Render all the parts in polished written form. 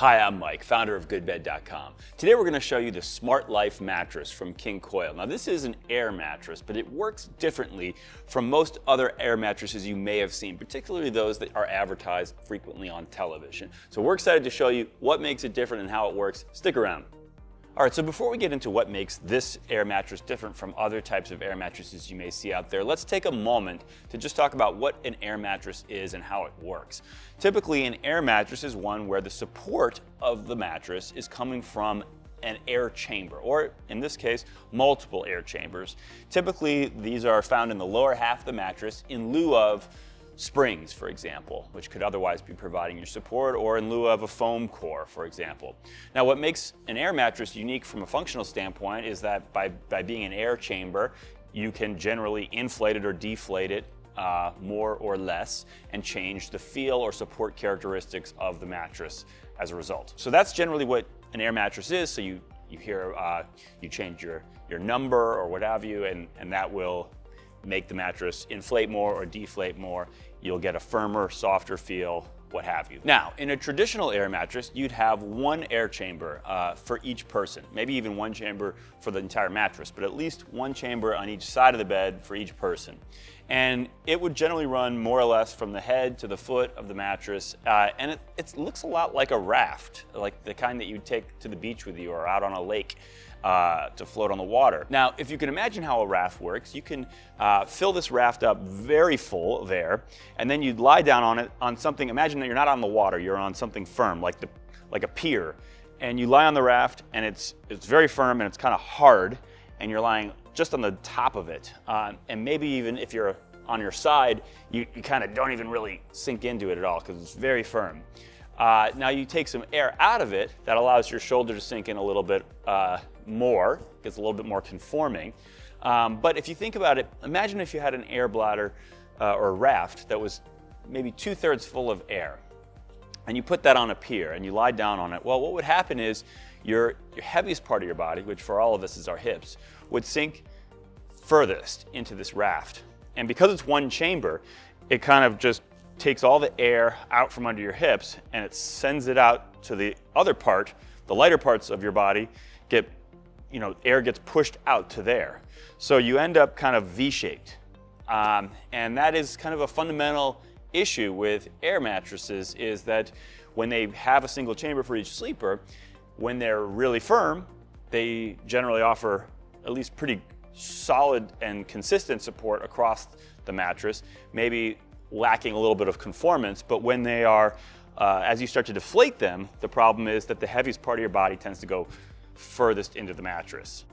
Hi, I'm Mike, founder of GoodBed.com. Today we're going to show you the SmartLife Mattress from Koil. Now this is an air mattress, but it works differently from most other air mattresses you may have seen, particularly those that are advertised frequently on television. So we're excited to show you what makes it different and how it works. Stick around. All right, so before we get into what makes this air mattress different from other types of air mattresses you may see out there, let's take a moment to just talk about what an air mattress is and how it works. Typically, an air mattress is one where the support of the mattress is coming from an air chamber, or in this case, multiple air chambers. Typically, these are found in the lower half of the mattress in lieu of springs, for example, which could otherwise be providing your support, or in lieu of a foam core, for example. Now, what makes an air mattress unique from a functional standpoint is that by being an air chamber, you can generally inflate it or deflate it more or less and change the feel or support characteristics of the mattress as a result. So that's generally what an air mattress is. So you change your number or what have you, and that will make the mattress inflate more or deflate more. You'll get a firmer, softer feel, what have you. Now, in a traditional air mattress, you'd have one air chamber for each person, maybe even one chamber for the entire mattress, but at least one chamber on each side of the bed for each person. And it would generally run more or less from the head to the foot of the mattress, and it looks a lot like a raft, like the kind that you'd take to the beach with you or out on a lake to float on the water. Now, if you can imagine how a raft works, you can fill this raft up very full of air, and then you'd lie down on it on something. Imagine that you're not on the water, you're on something firm, like a pier, and you lie on the raft, and it's very firm and it's kind of hard, and you're lying just on the top of it, and maybe even if you're on your side, you kind of don't even really sink into it at all because it's very firm. Now you take some air out of it, that allows your shoulder to sink in a little bit more, gets a little bit more conforming. But if you think about it, imagine if you had an air bladder or a raft that was maybe 2/3 full of air, and you put that on a pier and you lie down on it. Well, what would happen is your heaviest part of your body, which for all of us is our hips, would sink furthest into this raft. And because it's one chamber, it kind of just takes all the air out from under your hips and it sends it out to the other part, the lighter parts of your body, air gets pushed out to there. So you end up kind of V-shaped. And that is kind of a fundamental issue with air mattresses, is that when they have a single chamber for each sleeper, when they're really firm, they generally offer at least pretty solid and consistent support across the mattress, maybe lacking a little bit of conformance. But when they are, as you start to deflate them, the problem is that the heaviest part of your body tends to go furthest into the mattress.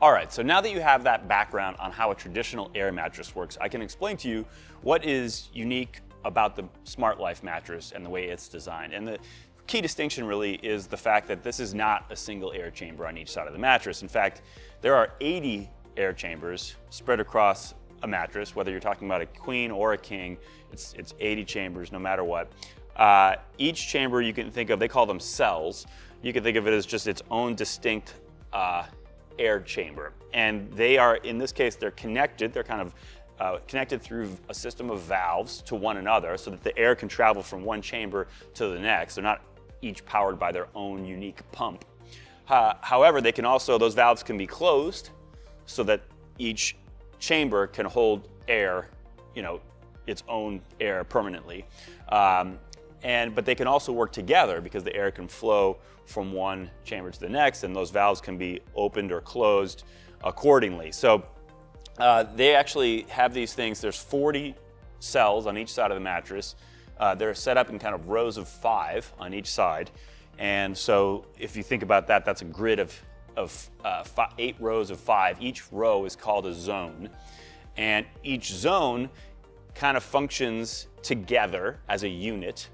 All right, so now that you have that background on how a traditional air mattress works, I can explain to you what is unique about the SmartLife mattress and the way it's designed. And the key distinction really is the fact that this is not a single air chamber on each side of the mattress. In fact, there are 80 air chambers spread across a mattress, whether you're talking about a queen or a king. It's 80 chambers no matter what. Each chamber you can think of, they call them cells. You can think of it as just its own distinct air chamber. And they are, in this case, they're connected. They're kind of connected through a system of valves to one another so that the air can travel from one chamber to the next. They're not each powered by their own unique pump. However, they can also, those valves can be closed so that each chamber can hold air, its own air permanently. But they can also work together because the air can flow from one chamber to the next, and those valves can be opened or closed accordingly. So they actually have these things. There's 40 cells on each side of the mattress. They're set up in kind of rows of 5 on each side. And so if you think about that, that's a grid of 8 rows of 5. Each row is called a zone. And each zone kind of functions together as a unit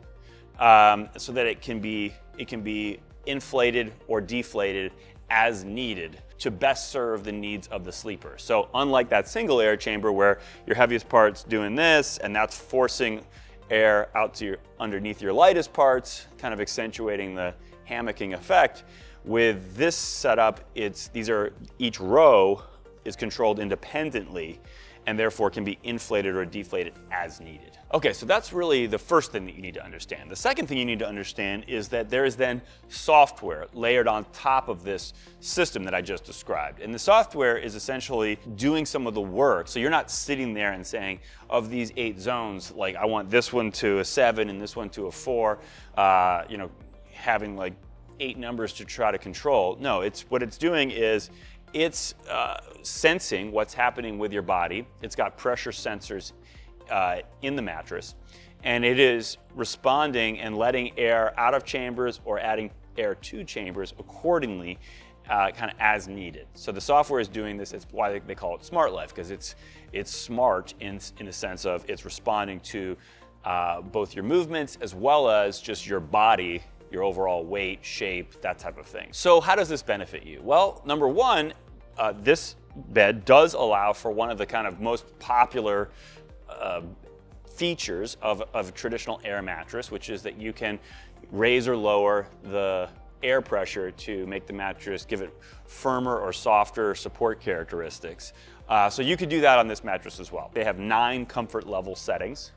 so that it can be inflated or deflated as needed to best serve the needs of the sleeper. So unlike that single air chamber where your heaviest part's doing this and that's forcing air out to underneath your lightest parts, kind of accentuating the hammocking effect, with this setup, each row is controlled independently and therefore can be inflated or deflated as needed. Okay, so that's really the first thing that you need to understand. The second thing you need to understand is that there is then software layered on top of this system that I just described. And the software is essentially doing some of the work. So you're not sitting there and saying, of these 8 zones, like I want this one to a 7 and this one to a 4, you know, having like 8 numbers to try to control. No, what it's doing is it's sensing what's happening with your body. It's got pressure sensors in the mattress, and it is responding and letting air out of chambers or adding air to chambers accordingly, kind of as needed. So the software is doing this. It's why they call it SmartLife, because it's smart in the sense of it's responding to both your movements as well as just your body, your overall weight, shape, that type of thing. So how does this benefit you? Well, number one, this bed does allow for one of the kind of most popular features of a traditional air mattress, which is that you can raise or lower the air pressure to make the mattress, give it firmer or softer support characteristics. So you could do that on this mattress as well. They have 9 comfort level settings.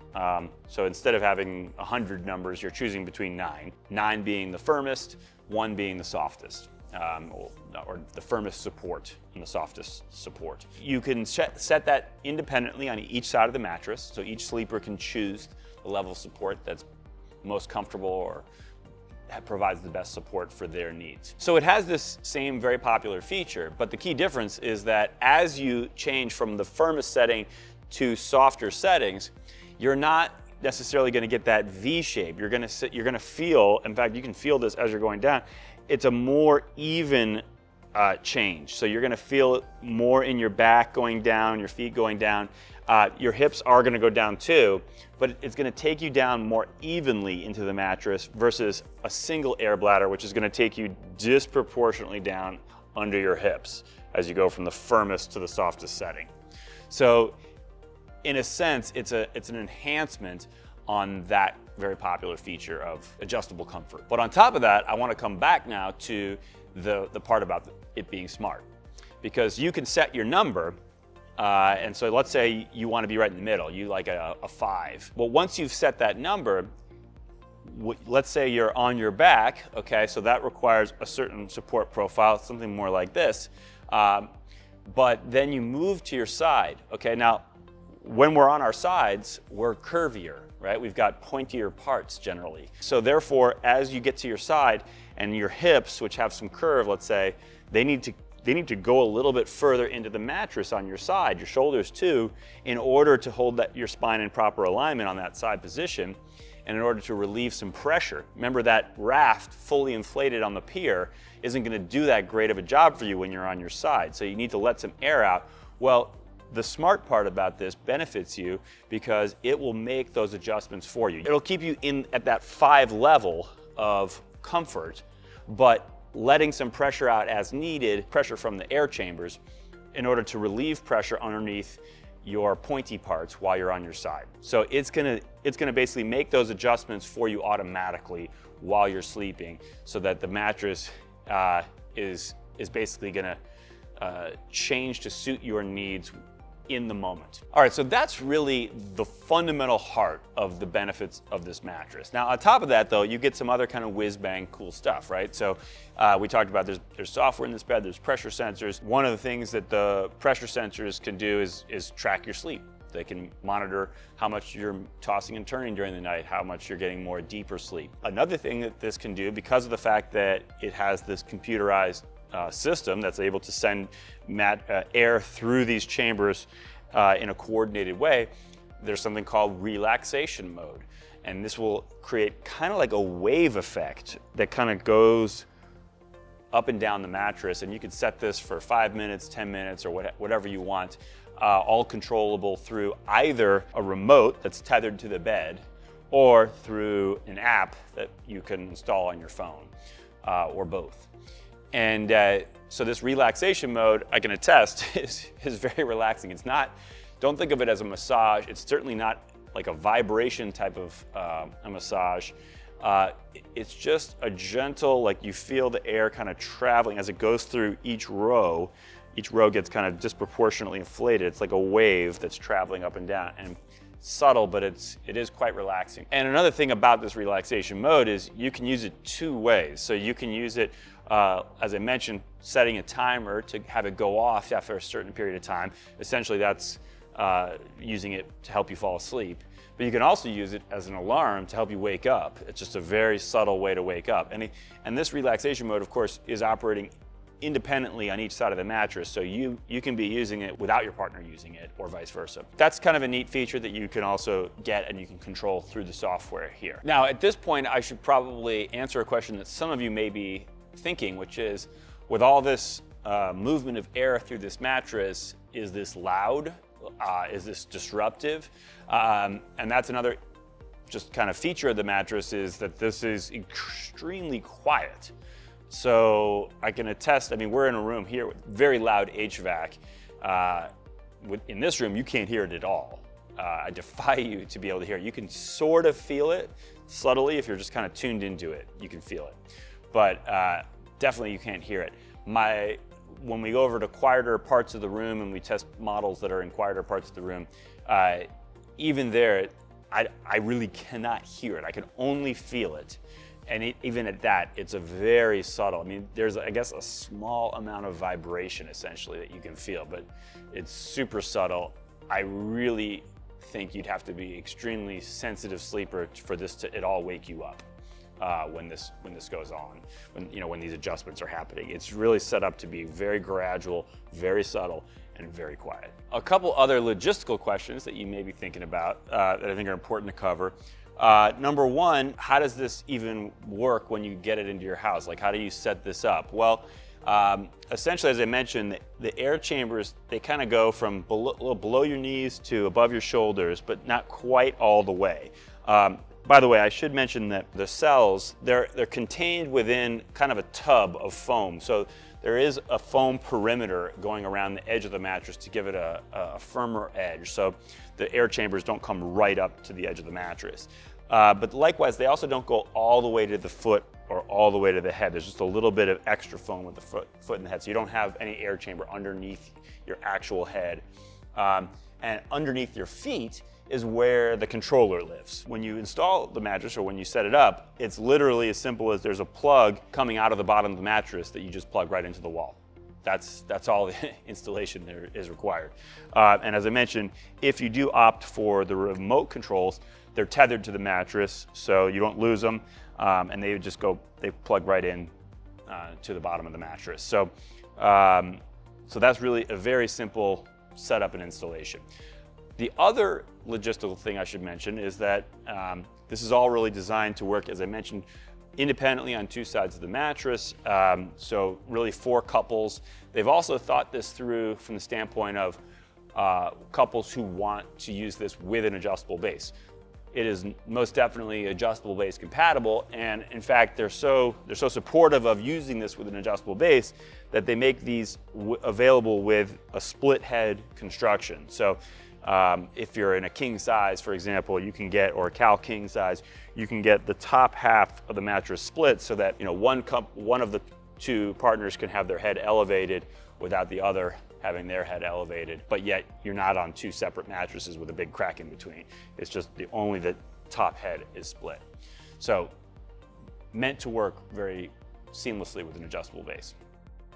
So instead of having 100 numbers, you're choosing between 9. 9 being the firmest, 1 being the softest. Or the firmest support and the softest support. You can set that independently on each side of the mattress, so each sleeper can choose the level of support that's most comfortable or provides the best support for their needs. So it has this same very popular feature, but the key difference is that as you change from the firmest setting to softer settings, you're not necessarily going to get that V shape. You're going to feel, in fact, you can feel this as you're going down. It's a more even change. So you're going to feel it more in your back going down, your feet going down. Your hips are going to go down too, but it's going to take you down more evenly into the mattress versus a single air bladder, which is going to take you disproportionately down under your hips as you go from the firmest to the softest setting. So in a sense, it's an enhancement on that very popular feature of adjustable comfort. But on top of that, I want to come back now to the part about it being smart, because you can set your number, and so let's say you want to be right in the middle, you like a 5. Well, once you've set that number, let's say you're on your back, okay, so that requires a certain support profile, something more like this, but then you move to your side, okay? Now, when we're on our sides, we're curvier, right? We've got pointier parts generally. So therefore, as you get to your side and your hips, which have some curve, let's say, they need to go a little bit further into the mattress on your side, your shoulders too, in order to hold your spine in proper alignment on that side position, and in order to relieve some pressure. Remember, that raft fully inflated on the pier isn't gonna do that great of a job for you when you're on your side, so you need to let some air out. Well, the smart part about this benefits you because it will make those adjustments for you. It'll keep you at that 5 level of comfort, but letting some pressure out as needed, pressure from the air chambers, in order to relieve pressure underneath your pointy parts while you're on your side. So it's gonna basically make those adjustments for you automatically while you're sleeping, so that the mattress is basically gonna change to suit your needs in the moment. All right, so that's really the fundamental heart of the benefits of this mattress. Now, on top of that, though, you get some other kind of whiz-bang cool stuff, right? So we talked about there's software in this bed, there's pressure sensors. One of the things that the pressure sensors can do is track your sleep. They can monitor how much you're tossing and turning during the night, how much you're getting more deeper sleep. Another thing that this can do, because of the fact that it has this computerized system that's able to send air through these chambers in a coordinated way, there's something called relaxation mode. And this will create kind of like a wave effect that kind of goes up and down the mattress. And you can set this for 5 minutes, 10 minutes, or whatever you want, all controllable through either a remote that's tethered to the bed or through an app that you can install on your phone, or both. And so this relaxation mode, I can attest, is very relaxing. It's not, don't think of it as a massage. It's certainly not like a vibration type of a massage. It's just a gentle, like you feel the air kind of traveling as it goes through each row. Each row gets kind of disproportionately inflated. It's like a wave that's traveling up and down. And subtle, but it is quite relaxing. And another thing about this relaxation mode is you can use it two ways. So you can use it, as I mentioned, setting a timer to have it go off after a certain period of time. Essentially, that's using it to help you fall asleep. But you can also use it as an alarm to help you wake up. It's just a very subtle way to wake up. And this relaxation mode, of course, is operating independently on each side of the mattress, so you can be using it without your partner using it, or vice versa. That's kind of a neat feature that you can also get and you can control through the software here. Now, at this point, I should probably answer a question that some of you may be thinking, which is, with all this movement of air through this mattress, is this loud? Is this disruptive? And that's another just kind of feature of the mattress, is that this is extremely quiet. So I can attest, I mean, we're in a room here with very loud HVAC. In this room, you can't hear it at all. I defy you to be able to hear it. You can sort of feel it subtly if you're just kind of tuned into it. You can feel it, but definitely you can't hear it. When we go over to quieter parts of the room and we test models that are in quieter parts of the room, even there, I really cannot hear it. I can only feel it. And even at that, it's a very subtle. I mean, there's, I guess, a small amount of vibration essentially that you can feel, but it's super subtle. I really think you'd have to be extremely sensitive sleeper for this to at all wake you up when this goes on, when these adjustments are happening. It's really set up to be very gradual, very subtle, and very quiet. A couple other logistical questions that you may be thinking about that I think are important to cover. Number one, how does this even work when you get it into your house? Like, how do you set this up? Well, essentially, as I mentioned, the air chambers, they kind of go from below your knees to above your shoulders, but not quite all the way. By the way, I should mention that the cells, they're contained within kind of a tub of foam. So there is a foam perimeter going around the edge of the mattress to give it a firmer edge. So the air chambers don't come right up to the edge of the mattress. But likewise, they also don't go all the way to the foot or all the way to the head. There's just a little bit of extra foam with the foot and the head. So you don't have any air chamber underneath your actual head. And underneath your feet is where the controller lives. When you install the mattress or when you set it up, it's literally as simple as there's a plug coming out of the bottom of the mattress that you just plug right into the wall. That's all the installation there is required. And as I mentioned, if you do opt for the remote controls, they're tethered to the mattress, so you don't lose them, and they plug right in to the bottom of the mattress. So that's really a very simple setup and installation. The other logistical thing I should mention is that this is all really designed to work, as I mentioned, independently on two sides of the mattress, so really for couples. They've also thought this through from the standpoint of couples who want to use this with an adjustable base. It is most definitely adjustable base compatible, and in fact, they're so supportive of using this with an adjustable base that they make these available with a split head construction. So if you're in a king size, for example, you can get, or a Cal king size, you can get the top half of the mattress split so that one of the two partners can have their head elevated without the other having their head elevated, but yet you're not on two separate mattresses with a big crack in between. It's just only the top head is split. So meant to work very seamlessly with an adjustable base.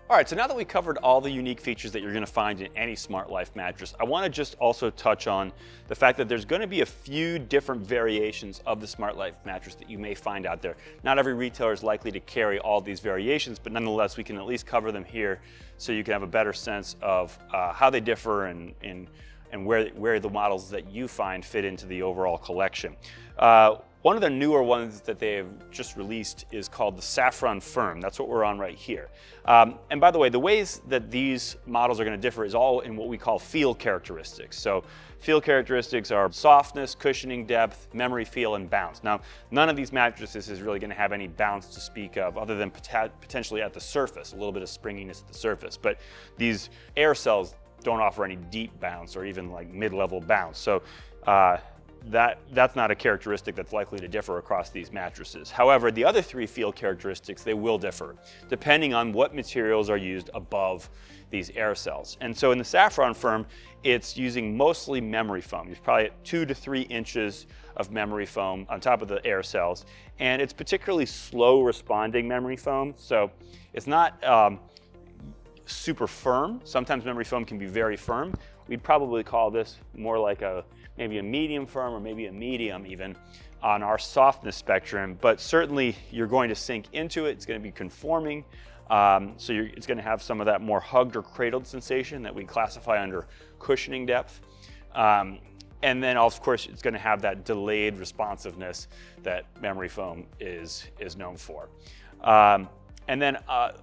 All right, so now that we covered all the unique features that you're gonna find in any SmartLife mattress, I wanna just also touch on the fact that there's gonna be a few different variations of the SmartLife mattress that you may find out there. Not every retailer is likely to carry all these variations, but nonetheless, we can at least cover them here so you can have a better sense of how they differ and where the models that you find fit into the overall collection. One of the newer ones that they have just released is called the Saffron Firm. That's what we're on right here. And by the way, the ways that these models are going to differ is all in what we call feel characteristics. So feel characteristics are softness, cushioning depth, memory feel, and bounce. Now, none of these mattresses is really going to have any bounce to speak of other than potentially at the surface, a little bit of springiness at the surface. But these air cells don't offer any deep bounce or even like mid-level bounce. So that's not a characteristic that's likely to differ across these mattresses. However, the other three feel characteristics, they will differ depending on what materials are used above these air cells. And so in the Saffron firm, it's using mostly memory foam. It's probably 2 to 3 inches of memory foam on top of the air cells. And it's particularly slow responding memory foam. So it's not super firm. Sometimes memory foam can be very firm. We'd probably call this more like maybe a medium firm or maybe a medium even on our softness spectrum, but certainly you're going to sink into it. It's going to be conforming. It's going to have some of that more hugged or cradled sensation that we classify under cushioning depth. And then of course it's going to have that delayed responsiveness that memory foam is known for. And then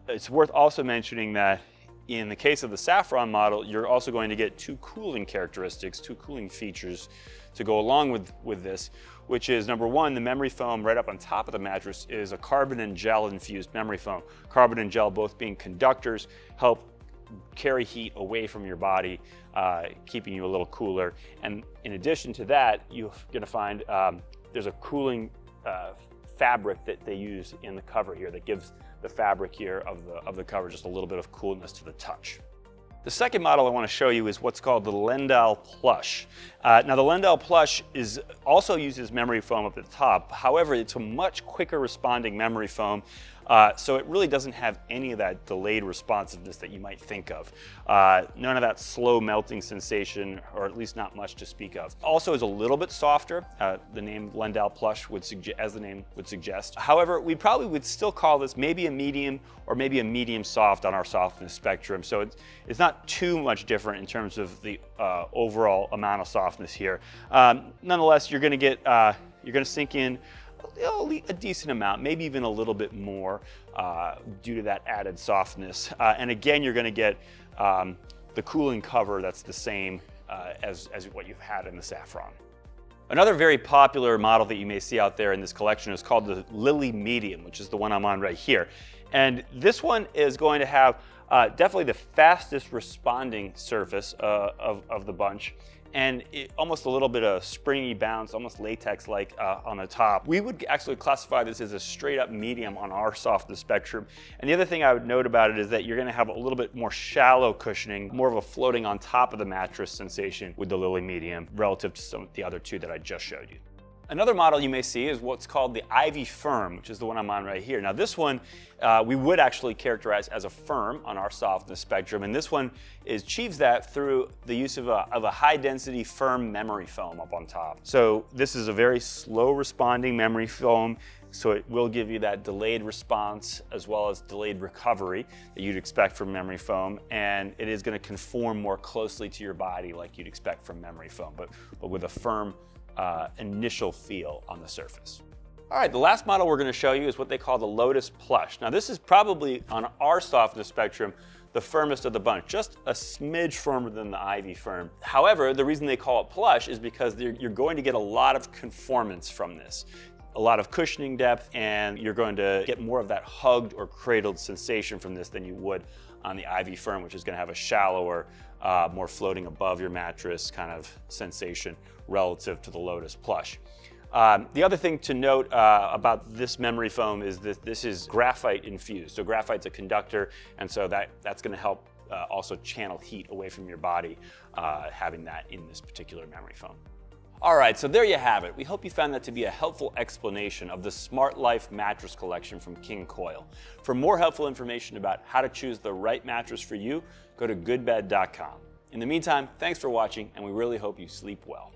it's worth also mentioning that in the case of the Saffron model, you're also going to get 2 cooling characteristics, 2 cooling features to go along with this, which is number 1, the memory foam right up on top of the mattress is a carbon and gel infused memory foam. Carbon and gel both being conductors help carry heat away from your body, keeping you a little cooler. And in addition to that, you're going to find there's a cooling fabric that they use in the cover here that gives the fabric here of the cover just a little bit of coolness to the touch. The second model I want to show you is what's called the Lendall Plush. Now the Lendall Plush also uses memory foam up at the top. However, it's a much quicker responding memory foam, so it really doesn't have any of that delayed responsiveness that you might think of. None of that slow melting sensation, or at least not much to speak of. Also is a little bit softer. The name Lendall Plush as the name would suggest. However, we probably would still call this maybe a medium or maybe a medium soft on our softness spectrum. So it's not too much different in terms of the overall amount of softness here. Nonetheless, you're going to sink in a decent amount, maybe even a little bit more due to that added softness. And again, you're going to get the cooling cover that's the same as what you've had in the Saffron. Another very popular model that you may see out there in this collection is called the Lily Medium, which is the one I'm on right here. And this one is going to have definitely the fastest responding surface of the bunch, and almost a little bit of springy bounce, almost latex-like on the top. We would actually classify this as a straight up medium on our softness spectrum. And the other thing I would note about it is that you're gonna have a little bit more shallow cushioning, more of a floating on top of the mattress sensation with the Lily Medium relative to some of the other 2 that I just showed you. Another model you may see is what's called the Ivy Firm, which is the one I'm on right here. Now this one, we would actually characterize as a firm on our softness spectrum, and this one achieves that through the use of a high density firm memory foam up on top. So this is a very slow responding memory foam, so it will give you that delayed response as well as delayed recovery that you'd expect from memory foam, and it is going to conform more closely to your body like you'd expect from memory foam, but with a firm initial feel on the surface. All right, the last model we're going to show you is what they call the Lotus Plush. Now this is probably on our softness spectrum the firmest of the bunch, just a smidge firmer than the Ivy Firm. However, the reason they call it plush is because you're going to get a lot of conformance from this, a lot of cushioning depth, and you're going to get more of that hugged or cradled sensation from this than you would on the Ivy Firm, which is going to have a shallower, more floating above your mattress kind of sensation relative to the Lotus Plush. The other thing to note about this memory foam is that this is graphite infused. So graphite's a conductor, and so that's going to help also channel heat away from your body, having that in this particular memory foam. All right, so there you have it. We hope you found that to be a helpful explanation of the SmartLife mattress collection from Koil. For more helpful information about how to choose the right mattress for you, go to GoodBed.com. In the meantime, thanks for watching, and we really hope you sleep well.